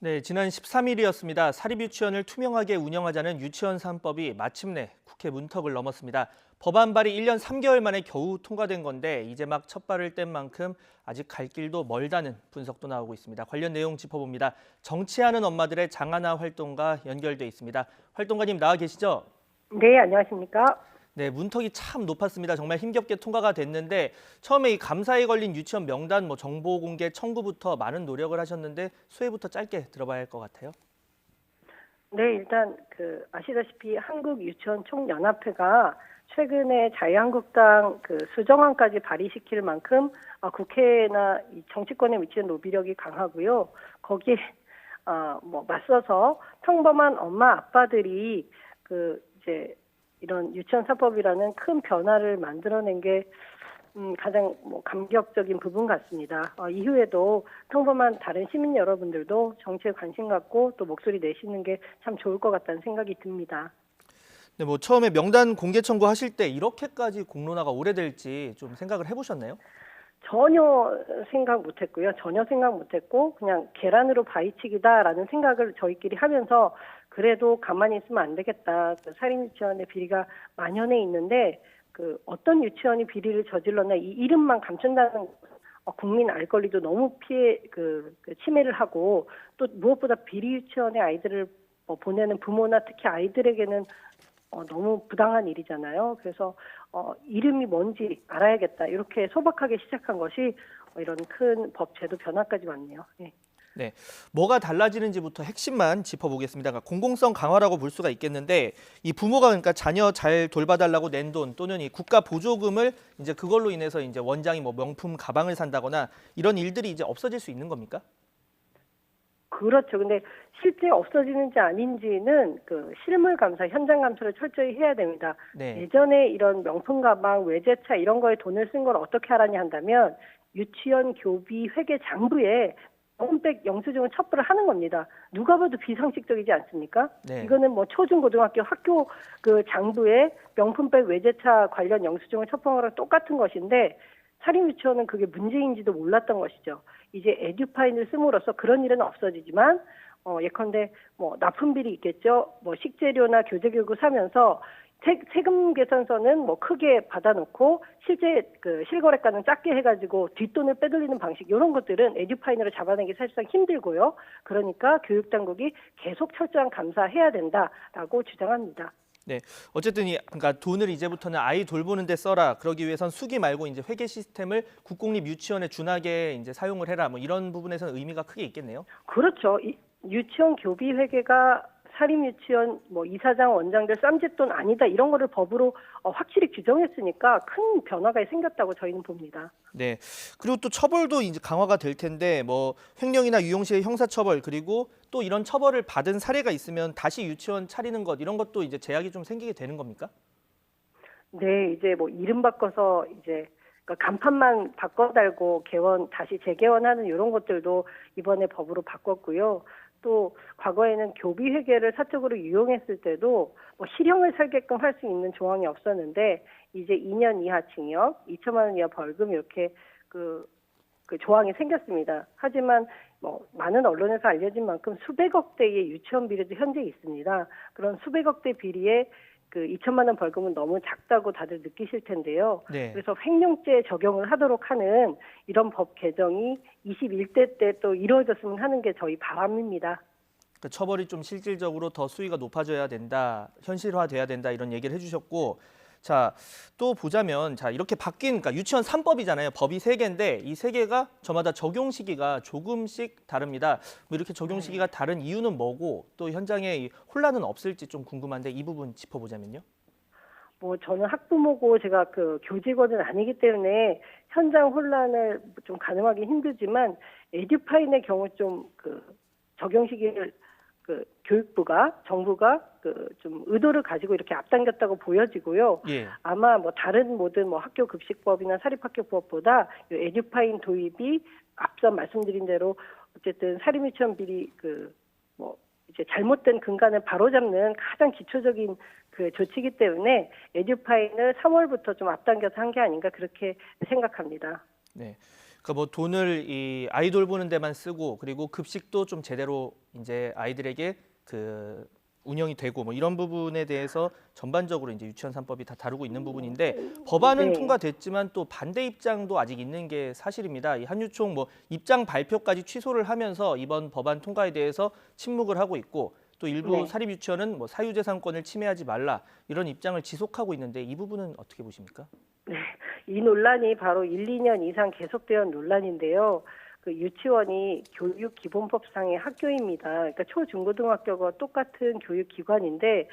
네, 지난 13일이었습니다. 사립유치원을 투명하게 운영하자는 유치원 3법이 마침내 국회 문턱을 넘었습니다. 법안 발의 1년 3개월 만에 겨우 통과된 건데 이제 막 첫 발을 뗀 만큼 아직 갈 길도 멀다는 분석도 나오고 있습니다. 관련 내용 짚어봅니다. 정치하는 엄마들의 장하나 활동가 연결돼 있습니다. 활동가님 나와 계시죠? 네, 안녕하십니까? 네, 문턱이 참 높았습니다. 정말 힘겹게 통과가 됐는데 처음에 이 감사에 걸린 유치원 명단 정보 공개 청구부터 많은 노력을 하셨는데 수혜부터 짧게 들어봐야 할 것 같아요. 네, 일단 아시다시피 한국유치원총연합회가 최근에 자유한국당 수정안까지 발의시킬 만큼 국회나 이 정치권에 미치는 로비력이 강하고요. 거기에 맞서서 평범한 엄마 아빠들이 이제 이런 유치원 3법이라는 큰 변화를 만들어낸 게 가장 감격적인 부분 같습니다. 이후에도 평범한 다른 시민 여러분들도 정치에 관심 갖고 또 목소리 내시는 게 참 좋을 것 같다는 생각이 듭니다. 네, 처음에 명단 공개 청구하실 때 이렇게까지 공론화가 오래될지 좀 생각을 해보셨나요? 전혀 생각 못했고요. 전혀 생각 못했고 그냥 계란으로 바위치기다라는 생각을 저희끼리 하면서 그래도 가만히 있으면 안 되겠다. 사립유치원의 비리가 만연해 있는데 어떤 유치원이 비리를 저질렀나 이 이름만 감춘다는 국민 알 권리도 너무 침해를 하고 또 무엇보다 비리 유치원의 아이들을 보내는 부모나 특히 아이들에게는 너무 부당한 일이잖아요. 그래서 이름이 뭔지 알아야겠다. 이렇게 소박하게 시작한 것이 이런 큰 법 제도 변화까지 왔네요. 네. 네, 뭐가 달라지는지부터 핵심만 짚어보겠습니다. 그러니까 공공성 강화라고 볼 수가 있겠는데 이 부모가 그러니까 자녀 잘 돌봐달라고 낸 돈 또는 이 국가 보조금을 이제 그걸로 인해서 이제 원장이 명품 가방을 산다거나 이런 일들이 이제 없어질 수 있는 겁니까? 그렇죠. 근데 실제 없어지는지 아닌지는 실물 감사, 현장 감사를 철저히 해야 됩니다. 네. 예전에 이런 명품 가방, 외제차 이런 거에 돈을 쓴 걸 어떻게 하라냐 한다면 유치원 교비 회계 장부에 명품백 영수증을 첩부를 하는 겁니다. 누가 봐도 비상식적이지 않습니까? 네. 이거는 초중고등학교 학교 장부에 명품백 외제차 관련 영수증을 첩부한 거랑 똑같은 것인데 사립유치원은 그게 문제인지도 몰랐던 것이죠. 이제 에듀파인을 씀으로써 그런 일은 없어지지만 예컨대 납품비리 있겠죠. 식재료나 교재교구 사면서 세금 계산서는 크게 받아놓고 실제 실거래가는 작게 해가지고 뒷돈을 빼돌리는 방식 이런 것들은 에듀파인으로 잡아내기 사실상 힘들고요. 그러니까 교육당국이 계속 철저한 감사해야 된다라고 주장합니다. 네, 어쨌든 그러니까 돈을 이제부터는 아이 돌보는 데 써라. 그러기 위해선 수기 말고 이제 회계 시스템을 국공립 유치원에 준하게 이제 사용을 해라. 이런 부분에서는 의미가 크게 있겠네요. 그렇죠. 유치원 교비 회계가 사립유치원 이사장 원장들 쌈짓돈 아니다 이런 거를 법으로 확실히 규정했으니까 큰 변화가 생겼다고 저희는 봅니다. 네. 그리고 또 처벌도 이제 강화가 될 텐데 횡령이나 유용시의 형사처벌 그리고 또 이런 처벌을 받은 사례가 있으면 다시 유치원 차리는 것 이런 것도 이제 제약이 좀 생기게 되는 겁니까? 네, 이제 이름 바꿔서 이제 간판만 바꿔 달고 다시 재개원하는 이런 것들도 이번에 법으로 바꿨고요. 또 과거에는 교비 회계를 사적으로 유용했을 때도 실형을 살게끔 할 수 있는 조항이 없었는데 이제 2년 이하 징역, 2천만 원 이하 벌금 이렇게 그 조항이 생겼습니다. 하지만 많은 언론에서 알려진 만큼 수백억 대의 유치원 비리도 현재 있습니다. 그런 수백억 대 비리에 2천만 원 벌금은 너무 작다고 다들 느끼실 텐데요. 네. 그래서 횡령죄 적용을 하도록 하는 이런 법 개정이 21대 때 또 이루어졌으면 하는 게 저희 바람입니다. 그러니까 처벌이 좀 실질적으로 더 수위가 높아져야 된다, 현실화돼야 된다 이런 얘기를 해주셨고, 자, 또 보자면 이렇게 바뀐 그러니까 유치원 3법이잖아요. 법이 3개인데 이 3개가 저마다 적용 시기가 조금씩 다릅니다. 이렇게 적용 시기가 다른 이유는 뭐고 또 현장에 이 혼란은 없을지 좀 궁금한데 이 부분 짚어보자면요. 저는 학부모고 제가 교직원은 아니기 때문에 현장 혼란을 좀 가늠하기 힘들지만 에듀파인의 경우 좀 적용 시기를 교육부가 정부가 좀 의도를 가지고 이렇게 앞당겼다고 보여지고요. 예. 아마 다른 모든 학교 급식법이나 사립학교법보다 에듀파인 도입이 앞서 말씀드린 대로 어쨌든 사립유치원 비리 이제 잘못된 근간을 바로잡는 가장 기초적인 조치이기 때문에 에듀파인을 3월부터 좀 앞당겨서 한 게 아닌가 그렇게 생각합니다. 네. 그러니까 뭐 돈을 이 아이돌 보는 데만 쓰고 그리고 급식도 좀 제대로 이제 아이들에게 그 운영이 되고 뭐 이런 부분에 대해서 전반적으로 이제 유치원 3법이 다 다루고 있는 부분인데 법안은 네. 통과됐지만 또 반대 입장도 아직 있는 게 사실입니다. 이 한유총 뭐 입장 발표까지 취소를 하면서 이번 법안 통과에 대해서 침묵을 하고 있고 또 일부 네. 사립 유치원은 뭐 사유재산권을 침해하지 말라 이런 입장을 지속하고 있는데 이 부분은 어떻게 보십니까? 네. 이 논란이 바로 1, 2년 이상 계속되어 논란인데요. 그 유치원이 교육기본법상의 학교입니다. 그러니까 초, 중, 고등학교가 똑같은 교육기관인데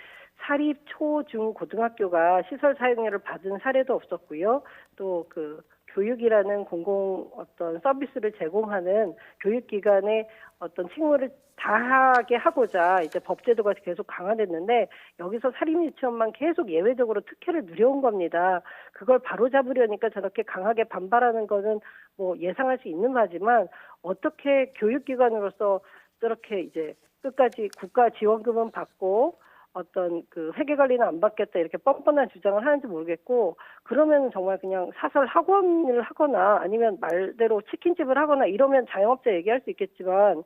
사립 초, 중, 고등학교가 시설 사용료를 받은 사례도 없었고요. 또 그 교육이라는 공공 어떤 서비스를 제공하는 교육기관의 어떤 책무를 다하게 하고자 이제 법제도가 계속 강화됐는데 여기서 사립유치원만 계속 예외적으로 특혜를 누려온 겁니다. 그걸 바로잡으려니까 저렇게 강하게 반발하는 거는 뭐 예상할 수 있는 바지만 어떻게 교육기관으로서 저렇게 이제 끝까지 국가 지원금은 받고 어떤 그 회계 관리는 안 받겠다 이렇게 뻔뻔한 주장을 하는지 모르겠고 그러면 정말 그냥 사설 학원을 하거나 아니면 말대로 치킨집을 하거나 이러면 자영업자 얘기할 수 있겠지만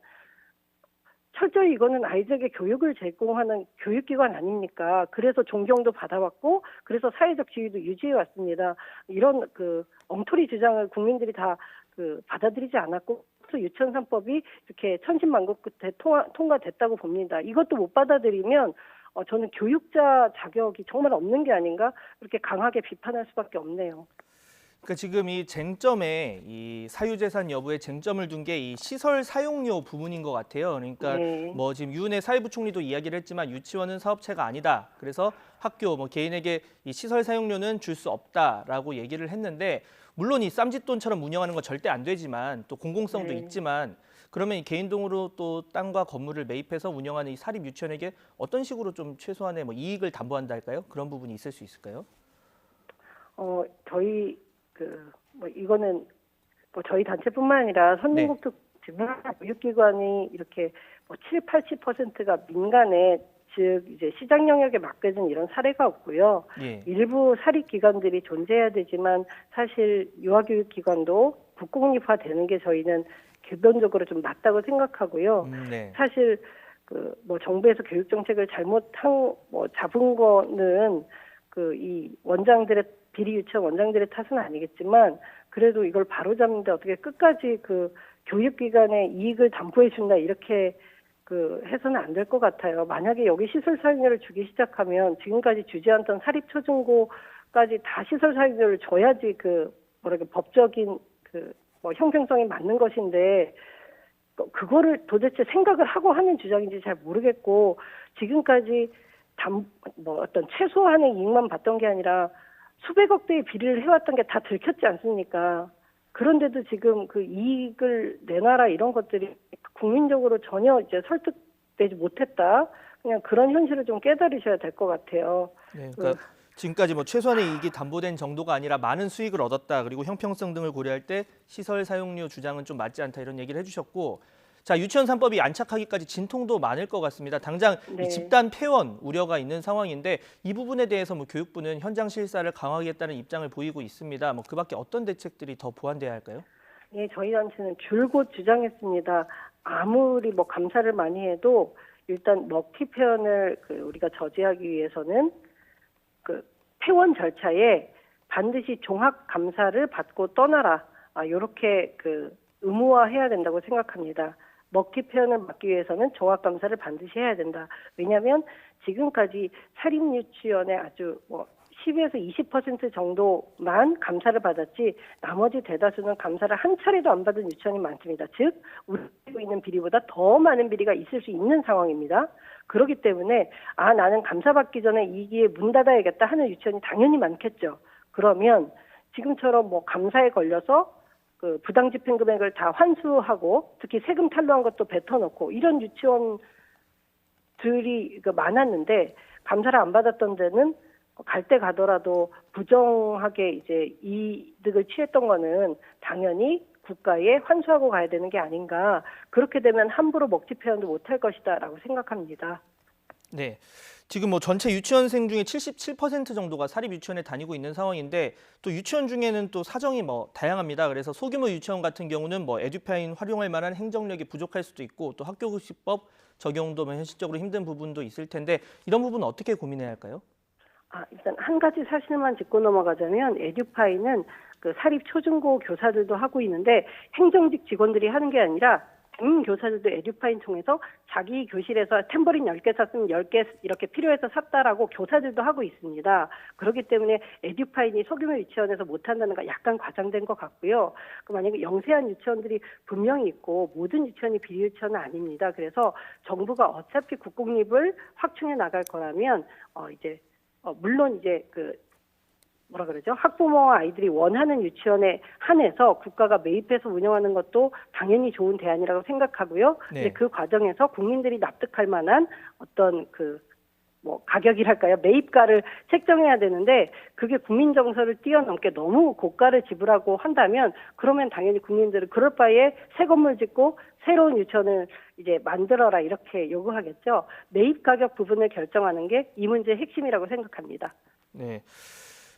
철저히 이거는 아이들에게 교육을 제공하는 교육기관 아닙니까? 그래서 존경도 받아왔고, 그래서 사회적 지위도 유지해 왔습니다. 이런 그 엉터리 주장을 국민들이 다 그 받아들이지 않았고, 그래서 유치원 3법이 이렇게 천신만고 끝에 통과됐다고 봅니다. 이것도 못 받아들이면 저는 교육자 자격이 정말 없는 게 아닌가 그렇게 강하게 비판할 수밖에 없네요. 그러니까 지금 이 쟁점에 이 사유재산 여부에 쟁점을 둔 게 이 시설 사용료 부분인 것 같아요. 그러니까 네. 뭐 지금 유은혜 사회부총리도 이야기를 했지만 유치원은 사업체가 아니다. 그래서 학교 뭐 개인에게 이 시설 사용료는 줄 수 없다라고 얘기를 했는데 물론 이 쌈짓돈처럼 운영하는 건 절대 안 되지만 또 공공성도 네. 있지만 그러면 이 개인 돈으로 또 땅과 건물을 매입해서 운영하는 이 사립 유치원에게 어떤 식으로 좀 최소한의 뭐 이익을 담보한다 할까요? 그런 부분이 있을 수 있을까요? 저희 뭐 이거는 뭐 저희 단체뿐만 아니라 네. 선진국도 교육기관이 이렇게 뭐 7, 80%가 민간에 즉 이제 시장 영역에 맡겨진 이런 사례가 없고요. 예. 일부 사립기관들이 존재해야 되지만 사실 유아교육기관도 국공립화되는 게 저희는 기본적으로 좀 맞다고 생각하고요. 네. 사실 그 뭐 정부에서 교육 정책을 잘못한 뭐 잡은 거는 그 이 원장들의 비리 유치원 원장들의 탓은 아니겠지만 그래도 이걸 바로잡는데 어떻게 끝까지 그 교육기관의 이익을 담보해 준다 이렇게 그 해서는 안 될 것 같아요. 만약에 여기 시설 사용료를 주기 시작하면 지금까지 주지 않던 사립 초중고까지 다 시설 사용료를 줘야지 그 뭐랄까 법적인 그 뭐 형평성이 맞는 것인데 그거를 도대체 생각을 하고 하는 주장인지 잘 모르겠고 지금까지 뭐 어떤 최소한의 이익만 봤던 게 아니라 수백억 대의 비리를 해왔던 게 다 들켰지 않습니까? 그런데도 지금 그 이익을 내놔라 이런 것들이 국민적으로 전혀 이제 설득되지 못했다. 그냥 그런 현실을 좀 깨달으셔야 될 것 같아요. 네, 그러니까 지금까지 뭐 최소한의 이익이 담보된 정도가 아니라 많은 수익을 얻었다. 그리고 형평성 등을 고려할 때 시설 사용료 주장은 좀 맞지 않다 이런 얘기를 해주셨고, 자 유치원 3법이 안착하기까지 진통도 많을 것 같습니다. 당장 네. 이 집단 폐원 우려가 있는 상황인데 이 부분에 대해서 뭐 교육부는 현장 실사를 강화하겠다는 입장을 보이고 있습니다. 뭐 그밖에 어떤 대책들이 더 보완돼야 할까요? 예, 저희 단체는 줄곧 주장했습니다. 아무리 뭐 감사를 많이 해도 일단 먹튀 폐원을 우리가 저지하기 위해서는 그 폐원 절차에 반드시 종합 감사를 받고 떠나라. 요렇게 의무화해야 된다고 생각합니다. 먹튀 폐원을 막기 위해서는 종합 감사를 반드시 해야 된다. 왜냐하면 지금까지 사립 유치원의 아주 10에서 20% 정도만 감사를 받았지 나머지 대다수는 감사를 한 차례도 안 받은 유치원이 많습니다. 즉 우리 알고 있는 비리보다 더 많은 비리가 있을 수 있는 상황입니다. 그렇기 때문에 나는 감사받기 전에 이기에 문 닫아야겠다 하는 유치원이 당연히 많겠죠. 그러면 지금처럼 뭐 감사에 걸려서 그 부당 집행 금액을 다 환수하고 특히 세금 탈루한 것도 뱉어놓고 이런 유치원들이 많았는데 감사를 안 받았던 데는 갈 때 가더라도 부정하게 이제 이득을 취했던 거는 당연히 국가에 환수하고 가야 되는 게 아닌가. 그렇게 되면 함부로 먹튀 폐원도 못할 것이다라고 생각합니다. 네. 지금 뭐 전체 유치원생 중에 77% 정도가 사립 유치원에 다니고 있는 상황인데 또 유치원 중에는 또 사정이 뭐 다양합니다. 그래서 소규모 유치원 같은 경우는 뭐 에듀파인 활용할 만한 행정력이 부족할 수도 있고 또 학교급식법 적용도 뭐 현실적으로 힘든 부분도 있을 텐데 이런 부분은 어떻게 고민해야 할까요? 일단 한 가지 사실만 짚고 넘어가자면 에듀파이는 그 사립 초중고 교사들도 하고 있는데 행정직 직원들이 하는 게 아니라 교사들도 에듀파인 통해서 자기 교실에서 탬버린 10개 샀으면 10개 이렇게 필요해서 샀다라고 교사들도 하고 있습니다. 그렇기 때문에 에듀파인이 소규모 유치원에서 못한다는 건 약간 과장된 것 같고요. 만약에 영세한 유치원들이 분명히 있고 모든 유치원이 비리 유치원은 아닙니다. 그래서 정부가 어차피 국공립을 확충해 나갈 거라면 물론 이제 학부모와 아이들이 원하는 유치원에 한해서 국가가 매입해서 운영하는 것도 당연히 좋은 대안이라고 생각하고요. 네. 근데 그 과정에서 국민들이 납득할 만한 어떤 가격이랄까요? 매입가를 책정해야 되는데 그게 국민 정서를 뛰어넘게 너무 고가를 지불하고 한다면 그러면 당연히 국민들은 그럴 바에 새 건물 짓고 새로운 유치원을 이제 만들어라 이렇게 요구하겠죠. 매입 가격 부분을 결정하는 게 이 문제의 핵심이라고 생각합니다. 네.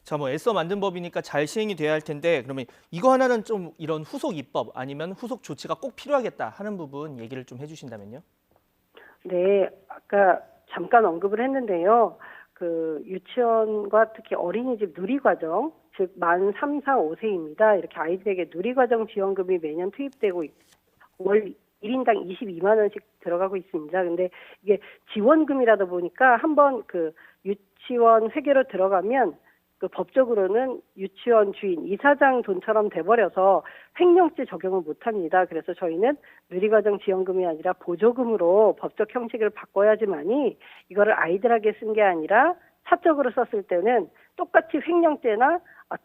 자, 뭐 애써 만든 법이니까 잘 시행이 돼야 할 텐데 그러면 이거 하나는 좀 이런 후속 입법 아니면 후속 조치가 꼭 필요하겠다 하는 부분 얘기를 좀 해주신다면요. 네, 아까 잠깐 언급을 했는데요. 그 유치원과 특히 어린이집 누리과정, 즉 만 3, 4, 5세입니다. 이렇게 아이들에게 누리과정 지원금이 매년 투입되고 월 1인당 22만 원씩 들어가고 있습니다. 근데 이게 지원금이라다 보니까 한번 그 유치원 회계로 들어가면 그 법적으로는 유치원 주인, 이사장 돈처럼 돼버려서 횡령죄 적용을 못합니다. 그래서 저희는 누리과정 지원금이 아니라 보조금으로 법적 형식을 바꿔야지만이 이거를 아이들에게 쓴 게 아니라 사적으로 썼을 때는 똑같이 횡령죄나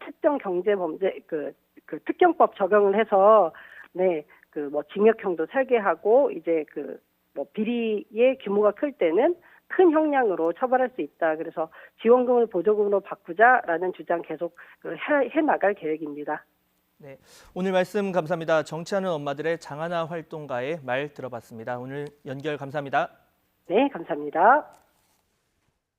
특정 경제범죄 그 특경법 적용을 해서 징역형도 살게 하고 이제 비리의 규모가 클 때는 큰 형량으로 처벌할 수 있다. 그래서 지원금을 보조금으로 바꾸자라는 주장 계속 해 나갈 계획입니다. 네, 오늘 말씀 감사합니다. 정치하는 엄마들의 장하나 활동가의 말 들어봤습니다. 오늘 연결 감사합니다. 네, 감사합니다.